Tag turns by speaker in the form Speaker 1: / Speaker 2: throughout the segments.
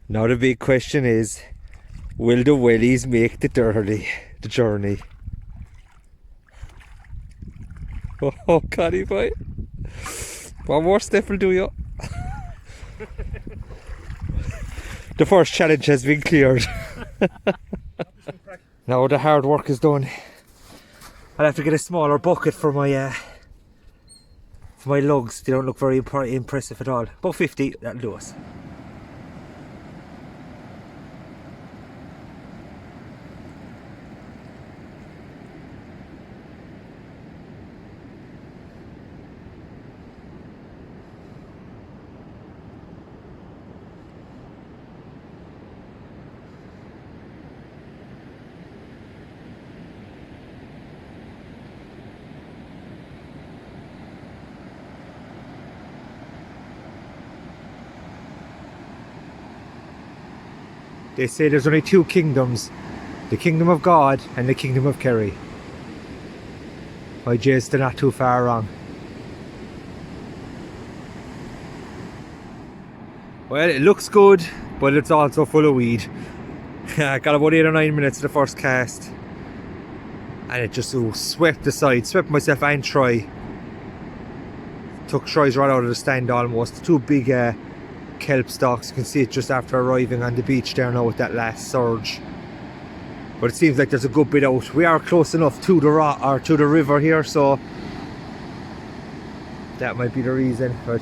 Speaker 1: Now the big question is, will the wellies make the journey? Oh, Connie boy. One more step will do you. The first challenge has been cleared. Now the hard work is done. I'll have to get a smaller bucket for my lugs. They don't look very impressive at all. About 50, that'll do us. They say there's only two kingdoms, the kingdom of God and the kingdom of Kerry. My Jays, they're not too far wrong. Well, it looks good, but it's also full of weed. I got about 8 or 9 minutes of the first cast, and it just swept the side, swept myself and Troy. Took Troy's right out of the stand almost. Two big kelp stalks. You can see it just after arriving on the beach there now with that last surge. But it seems like there's a good bit out. We are close enough to the river here, so that might be the reason. But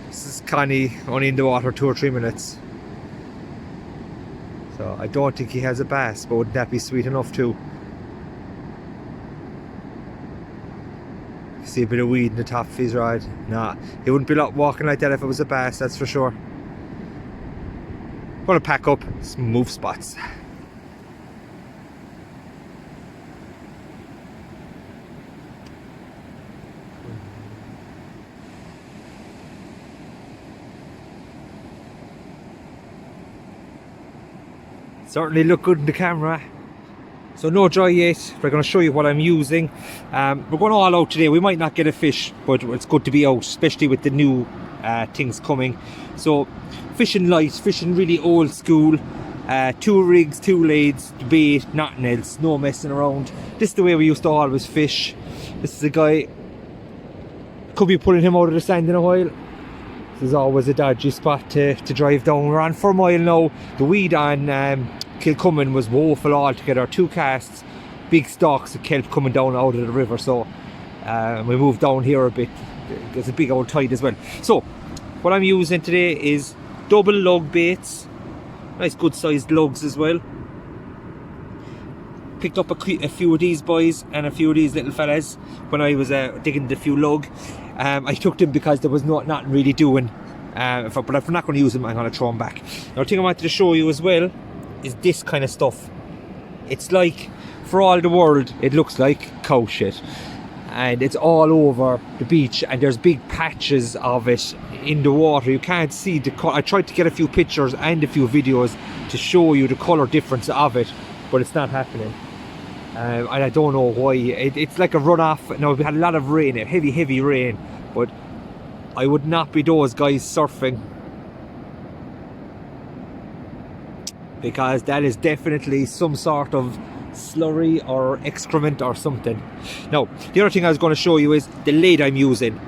Speaker 1: this is Connie only in the water 2 or 3 minutes. So I don't think he has a bass, but wouldn't that be sweet enough too? See a bit of weed in the top of his rod. Nah, he wouldn't be walking like that if it was a bass, that's for sure. Gonna pack up, move spots. Certainly look good in the camera. So no joy yet. We're going to show you what I'm using. We're going all out today. We might not get a fish, but it's good to be out, especially with the new things coming. So fishing light, fishing really old school. 2 rigs, 2 leads, bait, nothing else, no messing around. This is the way we used to always fish. This is a guy, could be pulling him out of the sand in a while. This is always a dodgy spot to drive down. We're on for a mile now. The weed on Kilcummin was woeful altogether. 2 casts, big stalks of kelp coming down out of the river. So we moved down here a bit. There's a big old tide as well. So what I'm using today is double lug baits. Nice good sized lugs as well. Picked up a few of these boys and a few of these little fellas when I was digging the few lug. I took them because there was not really doing. But if I'm not going to use them, I'm going to throw them back. Now, the thing I wanted to show you as well is this kind of stuff. It's like, for all the world, it looks like cow shit. And it's all over the beach, and there's big patches of it in the water. You can't see the colour. I tried to get a few pictures and a few videos to show you the colour difference of it, but it's not happening. And I don't know why. It's like a runoff. Now, we had a lot of rain, heavy rain, but I would not be those guys surfing, because that is definitely some sort of slurry or excrement or something. Now, the other thing I was going to show you is the lead I'm using.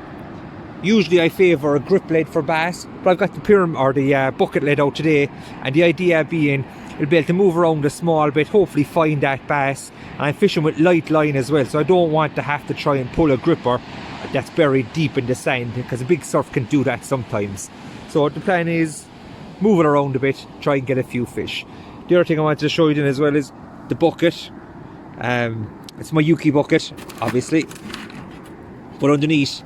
Speaker 1: Usually I favour a grip lead for bass, but I've got the pyramid or the bucket lead out today, and the idea being it'll be able to move around a small bit, hopefully find that bass. And I'm fishing with light line as well, so I don't want to have to try and pull a gripper that's buried deep in the sand, because a big surf can do that sometimes. So the plan is move it around a bit, try and get a few fish. The other thing I wanted to show you then as well is the bucket. It's my Yuki bucket, obviously, but underneath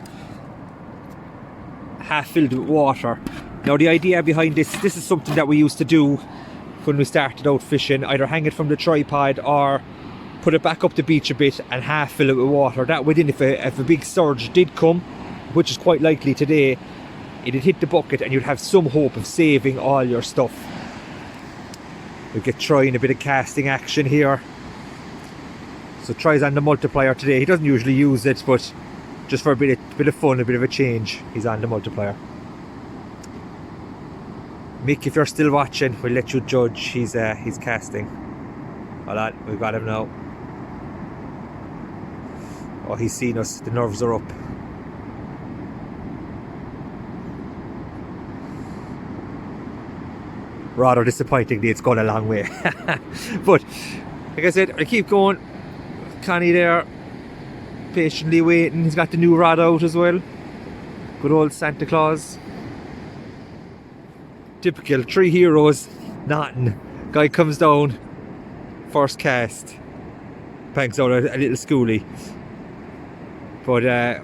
Speaker 1: half filled with water. Now, the idea behind this is something that we used to do when we started out fishing, either hang it from the tripod or put it back up the beach a bit and half fill it with water. That way then, if a big surge did come, which is quite likely today, it'd hit the bucket and you'd have some hope of saving all your stuff. We get trying a bit of casting action here. So Troy's on the multiplier today. He doesn't usually use it, but just for a bit of fun, a bit of a change, he's on the multiplier. Mick, if you're still watching, we'll let you judge. He's casting. Hold on, we've got him now. Oh, he's seen us. The nerves are up. Rather disappointingly, it's gone a long way. But like I said, I keep going. Connie there, patiently waiting. He's got the new rod out as well. Good old Santa Claus. Typical 3 heroes, nothing. Guy comes down, first cast, bangs out a little schoolie. But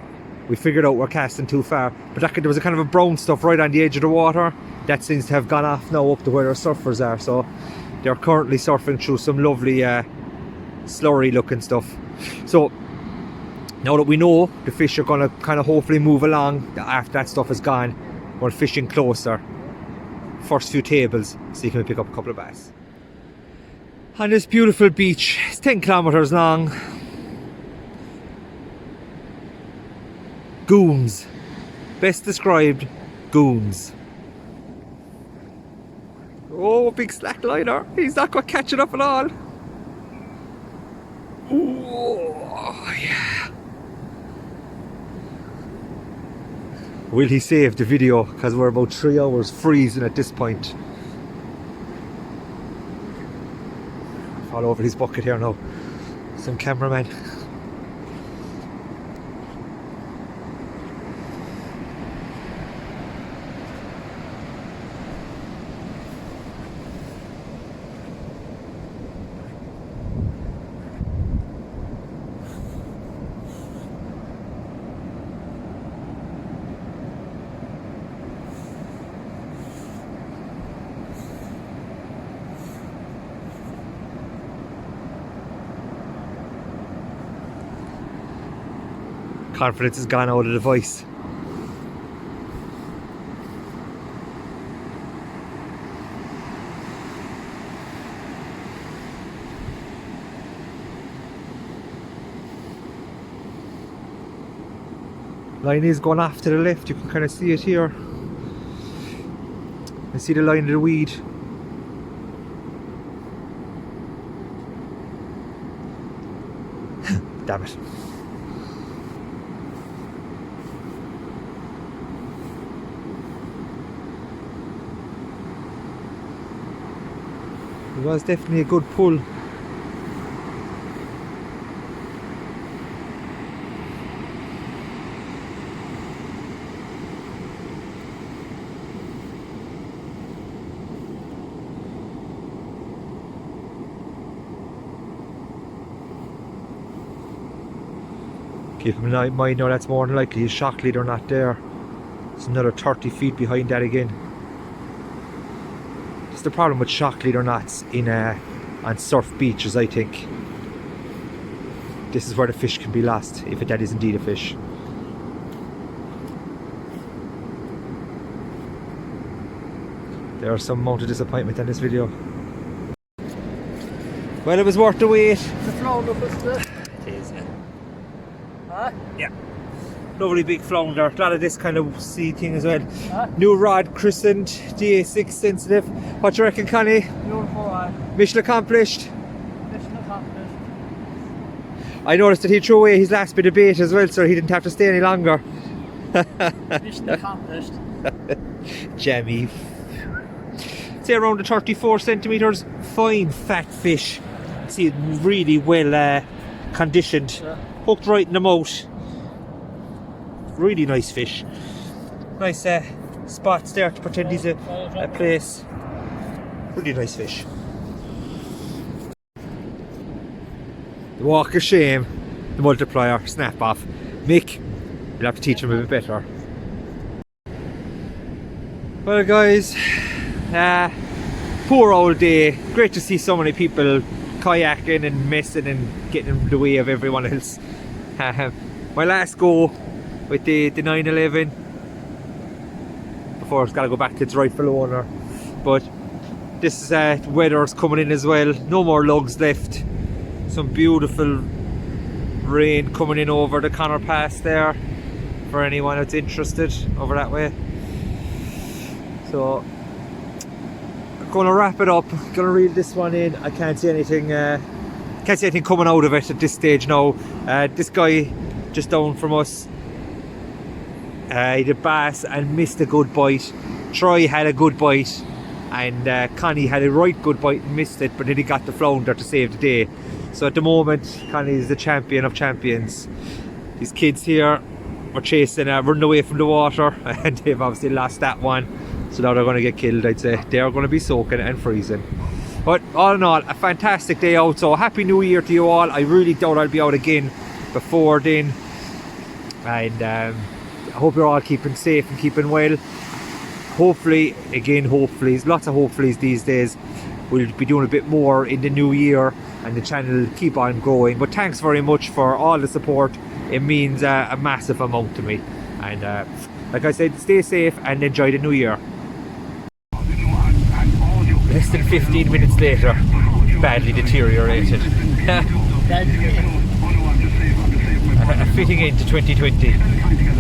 Speaker 1: we figured out we're casting too far. But there was a kind of a brown stuff right on the edge of the water. That seems to have gone off now up to where our surfers are. So they're currently surfing through some lovely slurry looking stuff. So now that we know the fish are going to kind of hopefully move along after that stuff is gone, we're fishing closer. First few tables, so you can pick up a couple of bass. On this beautiful beach, it's 10 kilometers long. Goons. Best described, goons. Oh, big slackliner. He's not going to catch it up at all. Oh, yeah. Will he save the video? Because we're about 3 hours freezing at this point. Fall over his bucket here now. Some cameraman. Confidence has gone out of the voice. Line is going off to the left, you can kind of see it here. I see the line of the weed. Damn it. It was definitely a good pull. Keep in mind now, that's more than likely a shock leader not there. It's another 30 feet behind that again. It's the problem with shock leader knots in on surf beaches, I think. This is where the fish can be lost, if that is indeed a fish. There's some amount of disappointment in this video. Well, it was worth the wait.
Speaker 2: It's a flounder, isn't it?
Speaker 1: It is, yeah.
Speaker 2: Huh?
Speaker 1: Yeah. Lovely big flounder. A lot of this kind of sea thing as well.
Speaker 2: Huh?
Speaker 1: New rod, christened, DA6 sensitive. What do you reckon, Connie?
Speaker 2: Beautiful rod.
Speaker 1: Mission accomplished.
Speaker 2: Mission accomplished.
Speaker 1: I noticed that he threw away his last bit of bait as well, so he didn't have to stay any longer.
Speaker 2: Mission accomplished.
Speaker 1: Jammy. Say around the 34 centimeters. Fine fat fish. See it really well conditioned.
Speaker 2: Yeah.
Speaker 1: Hooked right in the mouth. Really nice fish. Nice spots there to pretend he's a place. Really nice fish. The walk of shame, the multiplier, snap off. Mick, you'll have to teach him a bit better. Well guys, poor old day. Great to see so many people kayaking and messing and getting in the way of everyone else. My last go with the 911 before it's got to go back to its rightful owner, but This weather's coming in as well. No more lugs left. Some beautiful rain coming in over the Connor Pass there for anyone that's interested over that way. So I'm gonna wrap it up. Gonna reel this one in. I can't see anything. Can't see anything coming out of it at this stage now. This guy just down from us, he did bass and missed a good bite. Troy had a good bite, and Connie had a right good bite and missed it, but then he got the flounder to save the day. So at the moment, Connie is the champion of champions. These kids here were chasing, running away from the water, and they've obviously lost that one. So now they're going to get killed, I'd say. They're going to be soaking and freezing. But all in all, a fantastic day out. So happy new year to you all. I really doubt I'll be out again before then. And I hope you're all keeping safe and keeping well. Hopefully, again, hopefully, lots of hopefullys these days. We'll be doing a bit more in the new year, and the channel will keep on growing. But thanks very much for all the support. It means a massive amount to me. And like I said, stay safe and enjoy the new year. Less than 15 minutes later, badly deteriorated. Fitting into 2020.